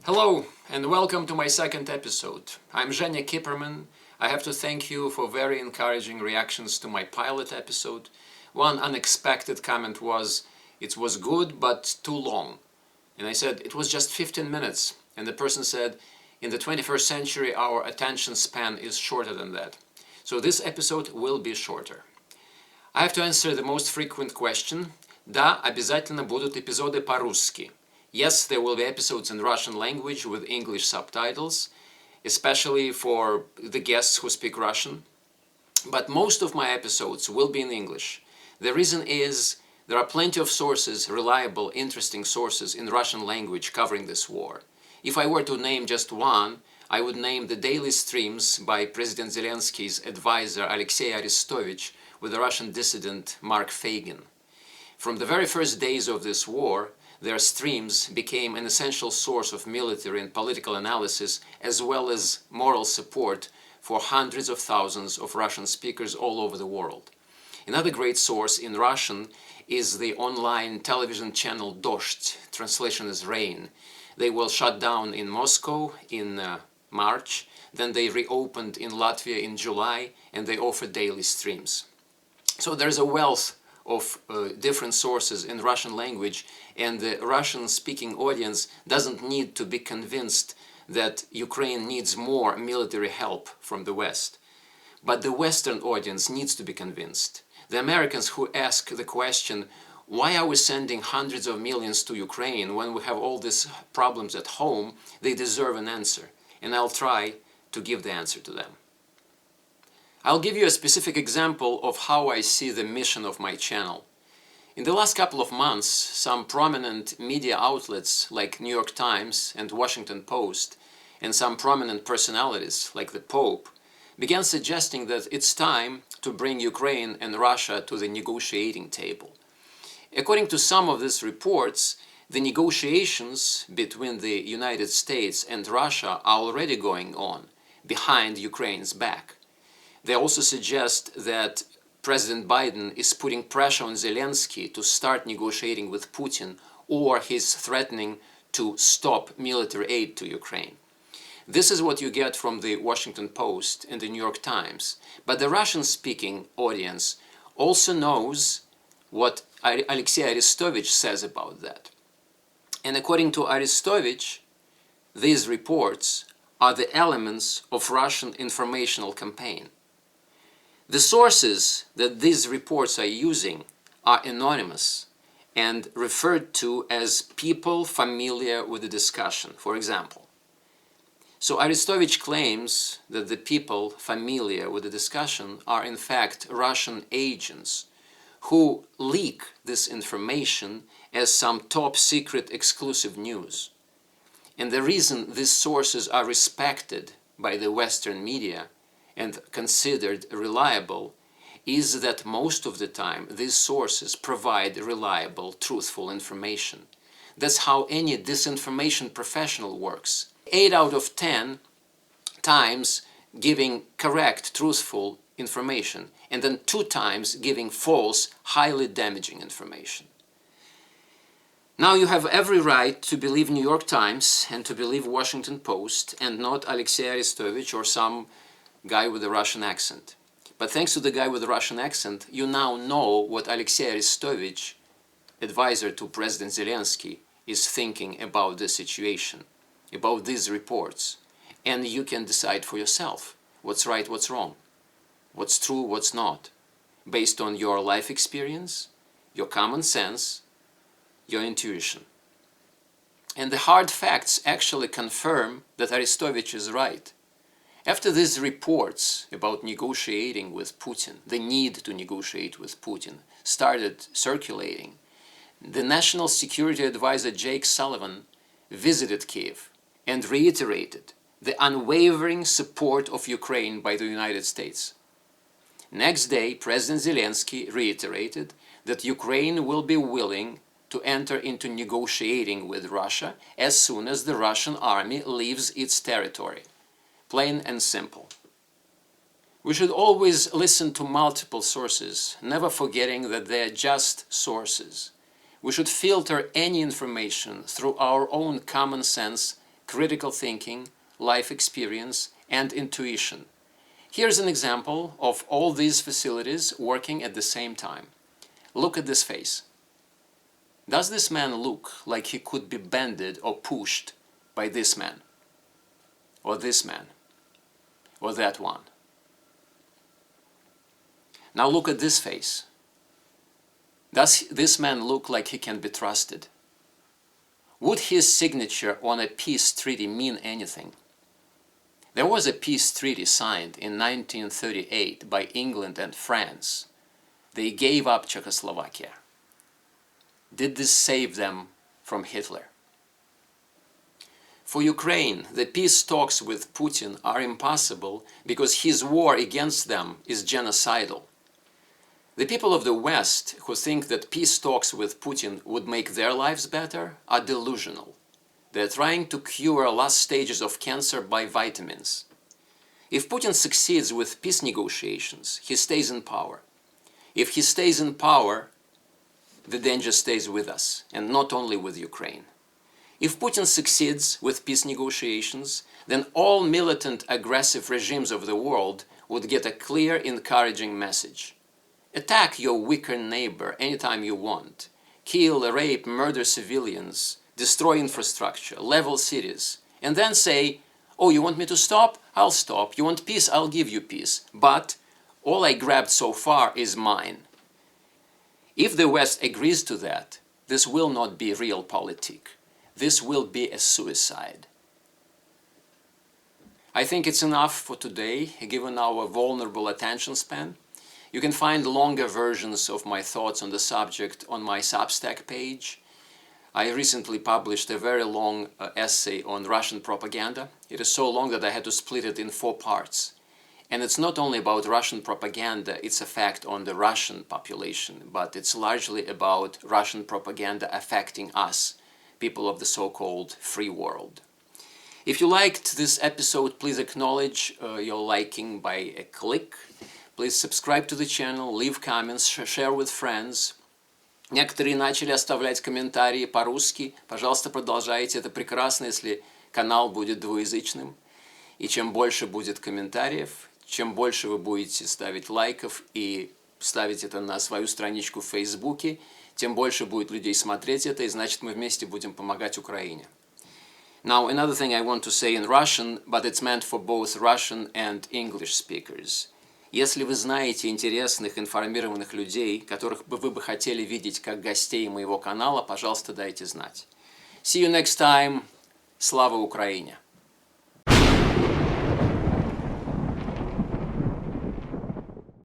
Hello and welcome to my second episode. I'm Zhenya Kipperman. I have to thank you for very encouraging reactions to my pilot episode. One unexpected comment was, it was good but too long. And I said, it was just 15 minutes. And the person said, in the 21st century our attention span is shorter than that. So this episode will be shorter. I have to answer the most frequent question. Да, обязательно будут эпизоды по-русски. Yes, there will be episodes in Russian language with English subtitles, especially for the guests who speak Russian. But most of my episodes will be in English. The reason is there are plenty of sources, reliable, interesting sources in Russian language covering this war. If I were to name just one, I would name the daily streams by President Zelensky's advisor Alexei Arestovich with the Russian dissident Mark Fagin. From the very first days of this war, their streams became an essential source of military and political analysis as well as moral support for hundreds of thousands of Russian speakers all over the world. Another great source in Russian is the online television channel Dozht, translation is rain. They will shut down in Moscow in March, then they reopened in Latvia in July, and they offer daily streams. So there's a wealth of different sources in Russian language, and the Russian-speaking audience doesn't need to be convinced that Ukraine needs more military help from the West. But the Western audience needs to be convinced. The Americans who ask the question, why are we sending hundreds of millions to Ukraine when we have all these problems at home, they deserve an answer, and I'll try to give the answer to them. I'll give you a specific example of how I see the mission of my channel. In the last couple of months, some prominent media outlets like New York Times and Washington Post, and some prominent personalities like the Pope, began suggesting that it's time to bring Ukraine and Russia to the negotiating table. According to some of these reports, the negotiations between the United States and Russia are already going on behind Ukraine's back. They also suggest that President Biden is putting pressure on Zelensky to start negotiating with Putin, or he's threatening to stop military aid to Ukraine. This is what you get from the Washington Post and the New York Times. But the Russian-speaking audience also knows what Alexei Arestovich says about that. And according to Arestovich, these reports are the elements of Russian informational campaign. The sources that these reports are using are anonymous and referred to as people familiar with the discussion, for example. So Arestovich claims that the people familiar with the discussion are in fact Russian agents who leak this information as some top secret exclusive news. And the reason these sources are respected by the Western media and considered reliable is that most of the time these sources provide reliable, truthful information. That's how any disinformation professional works. 8 out of 10 times giving correct, truthful information, and then 2 times giving false, highly damaging information. Now you have every right to believe New York Times and to believe Washington Post and not Alexei Arestovich or some guy with a Russian accent. But thanks to the guy with the Russian accent, you now know what Alexei Arestovich, advisor to President Zelensky, is thinking about this situation, about these reports. And you can decide for yourself what's right, what's wrong, what's true, what's not, based on your life experience, your common sense, your intuition. And the hard facts actually confirm that Arestovich is right. After these reports about negotiating with Putin, the need to negotiate with Putin, started circulating, the National Security Advisor Jake Sullivan visited Kiev and reiterated the unwavering support of Ukraine by the United States. Next day, President Zelensky reiterated that Ukraine will be willing to enter into negotiating with Russia as soon as the Russian army leaves its territory. Plain and simple. We should always listen to multiple sources, never forgetting that they are just sources. We should filter any information through our own common sense, critical thinking, life experience, and intuition. Here's an example of all these facilities working at the same time. Look at this face. Does this man look like he could be bended or pushed by this man? Or this man? Or that one? Now look at this face. Does this man look like he can be trusted? Would his signature on a peace treaty mean anything? There was a peace treaty signed in 1938 by England and France. They gave up Czechoslovakia. Did this save them from Hitler? For Ukraine, the peace talks with Putin are impossible because his war against them is genocidal. The people of the West who think that peace talks with Putin would make their lives better are delusional. They're trying to cure last stages of cancer by vitamins. If Putin succeeds with peace negotiations, he stays in power. If he stays in power, the danger stays with us, and not only with Ukraine. If Putin succeeds with peace negotiations, then all militant, aggressive regimes of the world would get a clear, encouraging message. Attack your weaker neighbor anytime you want. Kill, rape, murder civilians, destroy infrastructure, level cities, and then say, oh, you want me to stop? I'll stop. You want peace? I'll give you peace. But all I grabbed so far is mine. If the West agrees to that, this will not be realpolitik. This will be a suicide. I think it's enough for today, given our vulnerable attention span. You can find longer versions of my thoughts on the subject on my Substack page. I recently published a very long essay on Russian propaganda. It is so long that I had to split it in 4 parts. And it's not only about Russian propaganda, its effect on the Russian population, but it's largely about Russian propaganda affecting us, people of the so-called free world. If you liked this episode, please acknowledge your liking by a click. Please subscribe to the channel, leave comments, share with friends. Некоторые начали оставлять комментарии по-русски. Пожалуйста, продолжайте. Это прекрасно, если канал будет двуязычным. И чем больше будет комментариев, чем больше вы будете ставить лайков и ставить это на свою страничку в Фейсбуке, тем больше будет людей смотреть это, и значит мы вместе будем помогать Украине. Now, another thing I want to say in Russian, but it's meant for both Russian and English speakers. Если вы знаете интересных, информированных людей, которых вы бы хотели видеть как гостей моего канала, пожалуйста, дайте знать. See you next time. Слава Украине!